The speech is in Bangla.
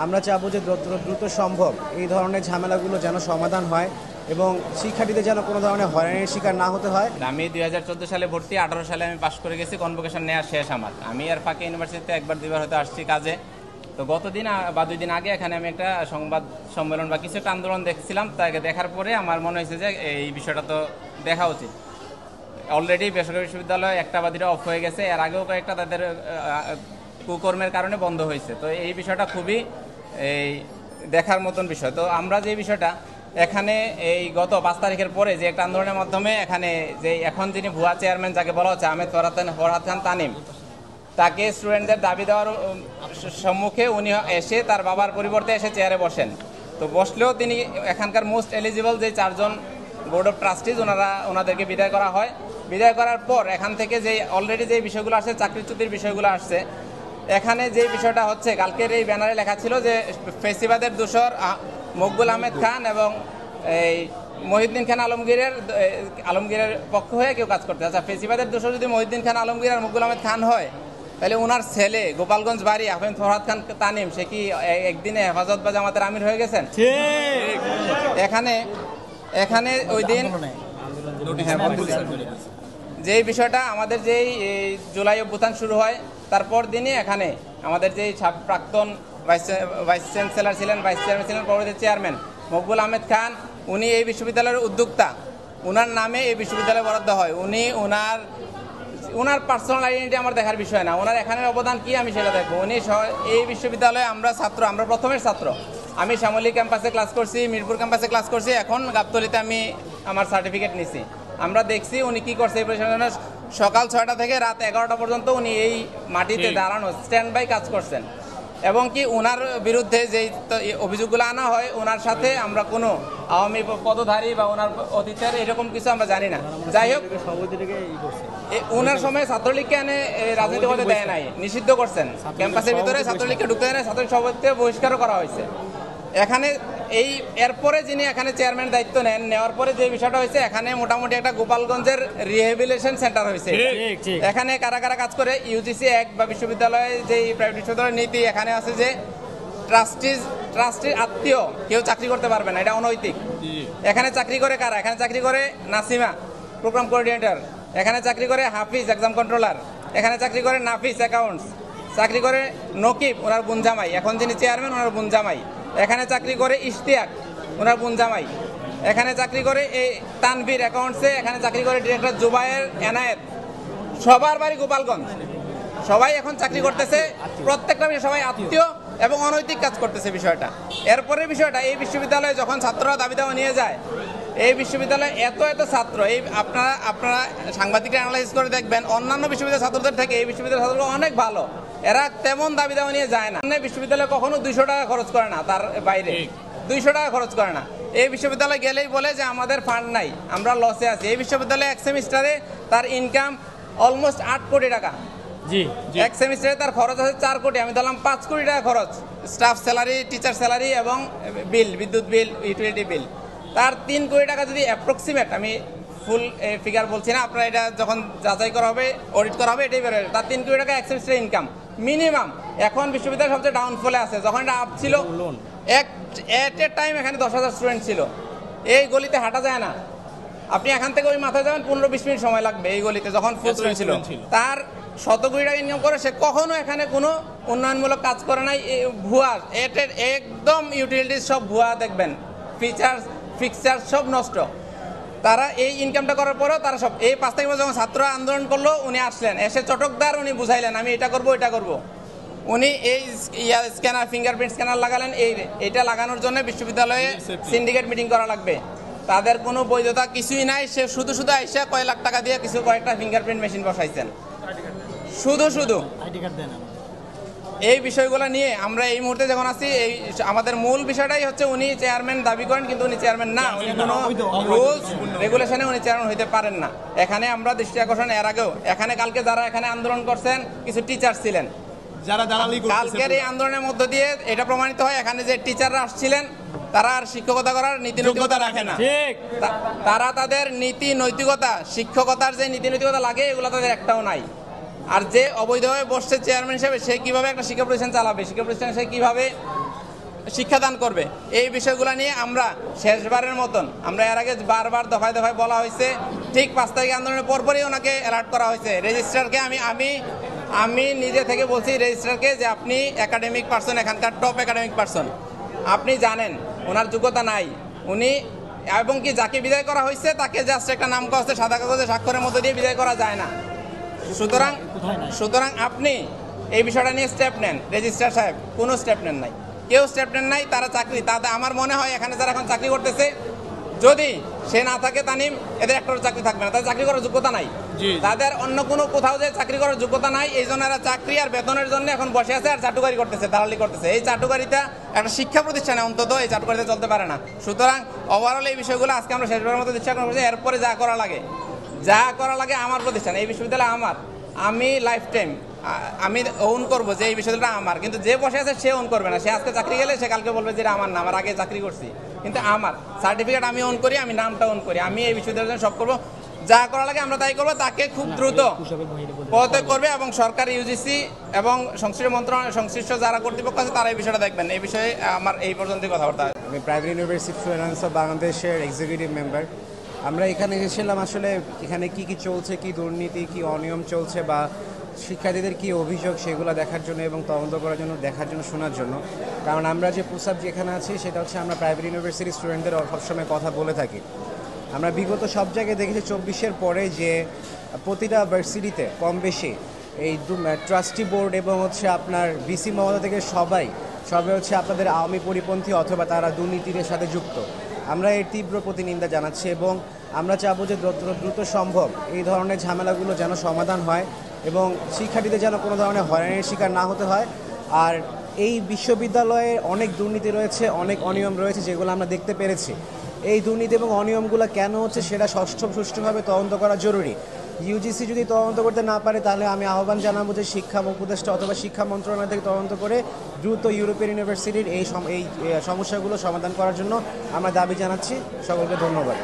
আমরা চাবো যে দ্রুত সম্ভব এই ধরনের ঝামেলাগুলো যেন সমাধান হয় এবং শিক্ষার্থীদের যেন কোনো ধরনের হয়রানির শিকার না হতে হয়। আমি 2014 সালে ভর্তি, 18 সালে আমি পাশ করে গেছি, কনভোকেশন নেওয়া শেষ আমার। আমি আর ফাঁকে ইউনিভার্সিটিতে একবার দুইবার হয়তো আসছি কাজে। তো গতদিন বা 2 দিন আগে এখানে আমি একটা সংবাদ সম্মেলন বা কিছু একটা আন্দোলন দেখছিলাম, তাকে দেখার পরে আমার মনে হয়েছে যে এই বিষয়টা তো দেখা উচিত। অলরেডি বেসরকারি বিশ্ববিদ্যালয় একটা বা দুটো অফ হয়ে গেছে, এর আগেও কয়েকটা তাদের কুকর্মের কারণে বন্ধ হয়েছে। তো এই বিষয়টা খুবই দেখার মতন বিষয়। তো আমরা যে বিষয়টা এখানে এই গত 5 তারিখের পরে যে একটা আন্দোলনের মাধ্যমে এখানে যে এখন যিনি ভুয়া চেয়ারম্যান যাকে বলা হচ্ছে আহমেদ ফরহাদ খান তানিম, তাকে স্টুডেন্টদের দাবি দেওয়ার সম্মুখে উনি এসে তার বাবার পরিবর্তে এসে চেয়ারে বসেন। তো বসলেও তিনি এখানকার মোস্ট এলিজিবল যে 4 জন বোর্ড অফ ট্রাস্টিজ ওনাদেরকে বিদায় করা হয়। বিদায় করার পর এখান থেকে যে অলরেডি যে বিষয়গুলো আসছে, চাকরিচ্যুতির বিষয়গুলো আসছে, এখানে যে বিষয়টা হচ্ছে কালকের এই ব্যানারে লেখা ছিল যে ফেসিবাদের দোসর মকবুল আহমেদ খান এবং এই মহিউদ্দিন খান আলমগীরের পক্ষ হয়ে কেউ কাজ করতে। আচ্ছা, ফেসিবাদের দোসর যদি মহিউদ্দিন খান আলমগীর আর মকবুল আহমেদ খান হয়, তাহলে ওনার ছেলে গোপালগঞ্জ বাড়ি আহমেদ ফরহাদ খান তানিম সে কি একদিনে হেফাজত বা জামাতের আমির হয়ে গেছেন? এখানে ওই দিন যে বিষয়টা আমাদের যেই জুলাই অভ্যুত্থান শুরু হয় তারপর দিনই এখানে আমাদের যেই প্রাক্তন ভাইস চ্যান্সেলর ছিলেন, ভাইস চেয়ারম্যান ছিলেন, পরবর্তী চেয়ারম্যান মকবুল আহমেদ খান, উনি এই বিশ্ববিদ্যালয়ের উদ্যোক্তা। ওনার নামে এই বিশ্ববিদ্যালয় বরাদ্দ হয়। উনি ওনার পার্সোনাল আইডেন্টিটি আমার দেখার বিষয় না, ওনার এখানের অবদান কি আমি সেটা দেখবো। উনি এই বিশ্ববিদ্যালয়ে আমরা প্রথমের ছাত্র। আমি শ্যামলী ক্যাম্পাসে ক্লাস করছি, মিরপুর ক্যাম্পাসে ক্লাস করছি, এখন গাবতলীতে আমি আমার সার্টিফিকেট নিছি। আমরা দেখছি উনি কি করছে এই প্রশাসনের। সকাল 6টা থেকে রাত 11টা পর্যন্ত উনি এই মাটিতে দাঁড়ানো স্ট্যান্ড বাই কাজ করছেন। এবং কি ওনার বিরুদ্ধে যেই অভিযোগগুলো আনা হয়, ওনার সাথে আমরা কোনো আওয়ামী পদধারী বা ওনার অতীতের এরকম কিছু আমরা জানি না। যাই হোক, ওনার সময় ছাত্রলীগকে এনে রাজনীতি করতে দেয় নাই, নিষিদ্ধ করছেন। ক্যাম্পাসের ভিতরে ছাত্রলীগকে ঢুকতে দেয় না, ছাত্রলীগ সভাপতিকে বহিষ্কারও করা হয়েছে। এখানে এরপরে যিনি এখানে চেয়ারম্যান দায়িত্ব নেওয়ার পরে যে বিষয়টা হয়েছে, এখানে মোটামুটি একটা গোপালগঞ্জের রিহেবিলিটেশন সেন্টার হয়েছে। এখানে কারা কারা কাজ করে, ইউজিসি অ্যাক্ট বা বিশ্ববিদ্যালয়ে যে প্রাইভেট বিশ্ববিদ্যালয়ের নীতি এখানে আছে যে ট্রাস্টির আত্মীয় কেউ চাকরি করতে পারবে না, এটা অনৈতিক। এখানে চাকরি করে কারা? এখানে চাকরি করে নাসিমা, প্রোগ্রাম কোঅর্ডিনেটর। এখানে চাকরি করে হাফিজ, এক্সাম কন্ট্রোলার। এখানে চাকরি করে নাফিস, অ্যাকাউন্টস। চাকরি করে নকিব, ওনার বুনজামাই, এখন যিনি চেয়ারম্যান ওনার বুনজামাই। এখানে চাকরি করে ইশতিয়াক, ওনার বুনজামাই। এখানে চাকরি করে এই তানভীর, অ্যাকাউন্টসে। এখানে চাকরি করে ডিরেক্টর জুবায়ের, এনায়েত। সবার বাড়ি গোপালগঞ্জ, সবাই এখন চাকরি করতেছে। প্রত্যেকটা সবাই আত্মীয় এবং অনৈতিক কাজ করতেছে বিষয়টা। এরপরের বিষয়টা, এই বিশ্ববিদ্যালয়ে যখন ছাত্ররা দাবি দেওয়া নিয়ে যায়, এই বিশ্ববিদ্যালয়ে এত ছাত্র, এই আপনারা সাংবাদিকরা অ্যানালাইসিস করে দেখবেন, অন্যান্য বিশ্ববিদ্যালয়ের ছাত্রদের থেকে এই বিশ্ববিদ্যালয়ের ছাত্রগুলো অনেক ভালো। এরা তেমন দাবি দেওয়া নিয়ে যায় না। বিশ্ববিদ্যালয় কখনো 200 টাকা খরচ করে না, তার বাইরে 200 টাকা খরচ করে না। এই বিশ্ববিদ্যালয় গেলেই বলে যে আমাদের ফান্ড নাই, আমরা লসে আছি। এই বিশ্ববিদ্যালয়ে এক সেমিস্টারে তার ইনকাম অলমোস্ট 8 কোটি টাকা। এক সেমিস্টারে তার খরচ আছে 4 কোটি। আমি ধরলাম 5 কোটি টাকা খরচ, স্টাফ স্যালারি, টিচার স্যালারি এবং বিল, বিদ্যুৎ বিল, ইউটিলিটি বিল। তার 3 কোটি টাকা যদি অ্যাপ্রক্সিমেট, আমি ফুল ফিগার বলছি না, আপনারা এটা যখন যাচাই করা হবে, অডিট করা হবে, এটাই বেরোবে। তার 3 কোটি টাকা এক সেমিস্টার ইনকাম মিনিমাম। এখন বিশ্ববিদ্যালয় সবচেয়ে ডাউনফলে আছে। যখন এটা আপ ছিল, এট এ টাইম এখানে 10,000 স্টুডেন্ট ছিল। এই গলিতে হাঁটা যায় না, আপনি এখান থেকে ওই মাথায় যাবেন 15-20 মিনিট সময় লাগবে এই গলিতে, যখন ফুল স্টুডেন্ট ছিল। তার 100 কোটি টাকা ইনকাম করে, সে কখনো এখানে কোনো উন্নয়নমূলক কাজ করে নাই। ভুয়া, একদম ইউটিলিটিস সব ভুয়া দেখবেন, ফিক্সার সব নষ্ট। তারা এই ইনকামটা করার পরেও তারা সব এই 5 তারিখ যখন ছাত্ররা আন্দোলন করলো, উনি আসলেন, এসে চটকদার উনি বুঝাইলেন আমি এটা করবো, এটা করবো। উনি এই স্ক্যানার, ফিঙ্গারপ্রিন্ট স্ক্যানার লাগালেন। এইটা লাগানোর জন্য বিশ্ববিদ্যালয়ে সিন্ডিকেট মিটিং করা লাগবে। তাদের কোনো বৈধতা কিছুই নাই। সে শুধু আইসা কয়েক লাখ টাকা দিয়ে কয়েকটা ফিঙ্গারপ্রিন্ট মেশিন বসাইছেন, শুধু এই বিষয়গুলো নিয়ে আমরা এই মুহূর্তে যখন আছি, এই আমাদের মূল বিষয়টাই হচ্ছে উনি চেয়ারম্যান দাবি করেন, কিন্তু উনি চেয়ারম্যান না। উনি কোনো রুলস রেগুলেশনে উনি চেয়ারম্যান হইতে পারেন না। এখানে আমরা দৃষ্টি আকর্ষণ, এর আগেও এখানে কালকে যারা এখানে আন্দোলন করছেন কিছু টিচার ছিলেন, যারা কালকের এই আন্দোলনের মধ্য দিয়ে এটা প্রমাণিত হয় এখানে যে টিচাররা আসছিলেন তারা আর শিক্ষকতা করার নীতি নৈতিকতা রাখে না। তারা তাদের নীতি নৈতিকতা, শিক্ষকতার যে নীতি নৈতিকতা লাগে, এগুলো তাদের একটাও নাই। আর যে অবৈধভাবে বসছে চেয়ারম্যান হিসেবে, সে কিভাবে একটা শিক্ষা প্রতিষ্ঠান চালাবে, শিক্ষা প্রতিষ্ঠানে সে কিভাবে শিক্ষাদান করবে। এই বিষয়গুলো নিয়ে আমরা শেষবারের মতন, আমরা এর আগে বারবার দফায় দফায় বলা হয়েছে, ঠিক 5 তারিখ আন্দোলনের পরপরই ওনাকে অ্যালার্ট করা হয়েছে। রেজিস্ট্রারকে আমি নিজে থেকে বলছি রেজিস্ট্রারকে যে আপনি একাডেমিক পার্সন, এখানকার টপ একাডেমিক পার্সন, আপনি জানেন ওনার যোগ্যতা নাই, উনি এবং কি যাকে বিদায় করা হয়েছে তাকে জাস্ট একটা নাম কাগজে সাদা কাগজে স্বাক্ষরের মধ্যে দিয়ে বিদায় করা যায় না। সুতরাং আপনি এই বিষয়টা নিয়ে স্টেপ নেন। রেজিস্ট্রার সাহেব কোনো স্টেপ নেন নাই, কেউ স্টেপ নেন নাই। তারা চাকরি, তাদের আমার মনে হয় এখানে যারা এখন চাকরি করতেছে, যদি সে না থাকে তানিম, এদের একটারও চাকরি থাকবে না। তাদের চাকরি করার যোগ্যতা নাই, তাদের অন্য কোনো কোথাও যে চাকরি করার যোগ্যতা নাই। এই জন্য এরা চাকরি আর বেতনের জন্য এখন বসে আছে আর চাটুকারি করতেছে, দালালি করতেছে। এই চাটুকারিতা একটা শিক্ষা প্রতিষ্ঠানে অন্তত এই চাটুকারিতা চলতে পারে না। সুতরাং ওভারঅল এই বিষয়গুলো আজকে আমরা শেষবারের মতো দৃষ্টি আকর্ষণ করছি। এরপরে যা করা লাগে আমার প্রতিষ্ঠান, এই বিশ্ববিদ্যালয় আমার, আমি লাইফ টাইম আমি ওন করবো যে এই বিশ্ববিদ্যালয়টা আমার। কিন্তু যে বসে আছে সে ওন করবে না। সে আজকে চাকরি গেলে সে কালকে বলবে যে এটা আমার না, আমার আগে চাকরি করছি, কিন্তু আমার সার্টিফিকেট আমি ওন করি, আমি নামটা ওন করি, আমি এই বিশ্ববিদ্যালয়ের সব করবো। যা করা লাগে আমরা তাই করবো। তাকে খুব দ্রুত পদত্যাগ করবে এবং সরকার, ইউজিসি এবং সংশ্লিষ্ট যারা কর্তৃপক্ষ আছে তারা এই বিষয়টা দেখবেন। এই বিষয়ে আমার এই পর্যন্তই কথাবার্তা। আমি প্রাইভেট ইউনিভার্সিটি স্টুডেন্টস অফ বাংলাদেশের এক্সিকিউটিভ মেম্বার। আমরা এখানে এসেছিলাম আসলে এখানে কি চলছে, কি দুর্নীতি, কি অনিয়ম চলছে বা শিক্ষার্থীদের কি অভিযোগ সেগুলো দেখার জন্য এবং তদন্ত করার জন্য, দেখার জন্য, শোনার জন্য। কারণ আমরা যে পুসাব যেখানে আছি সেটা হচ্ছে আমরা প্রাইভেট ইউনিভার্সিটি স্টুডেন্টদের সবসময় কথা বলে থাকি। আমরা বিগত সব জায়গায় দেখেছি 24-এর পরে যে প্রতিটা ভার্সিটিতে কম বেশি এই ট্রাস্টি বোর্ড এবং হচ্ছে আপনার ভিসি মহোদয় থেকে সবাই হচ্ছে আপনাদের আওয়ামী পরিপন্থী অথবা তারা দুর্নীতির সাথে যুক্ত। আমরা এর তীব্র প্রতিনিন্দা জানাচ্ছি এবং আমরা চাবো যে দ্রুত সম্ভব এই ধরনের ঝামেলাগুলো যেন সমাধান হয় এবং শিক্ষার্থীদের যেন কোনো ধরনের হয়রানির শিকার না হতে হয়। আর এই বিশ্ববিদ্যালয়ে অনেক দুর্নীতি রয়েছে, অনেক অনিয়ম রয়েছে যেগুলো আমরা দেখতে পেরেছি। এই দুর্নীতি এবং অনিয়মগুলো কেন হচ্ছে সেটা সুষ্ঠুভাবে তদন্ত করা জরুরি। ইউজিসি যদি তদন্ত করতে না পারে তাহলে আমি আহ্বান জানাবো যে শিক্ষা উপদেষ্টা অথবা শিক্ষা মন্ত্রণালয় থেকে তদন্ত করে দ্রুত ইউরোপিয়ান ইউনিভার্সিটির এই সমস্যাগুলো সমাধান করার জন্য আমরা দাবি জানাচ্ছি। সকলকে ধন্যবাদ।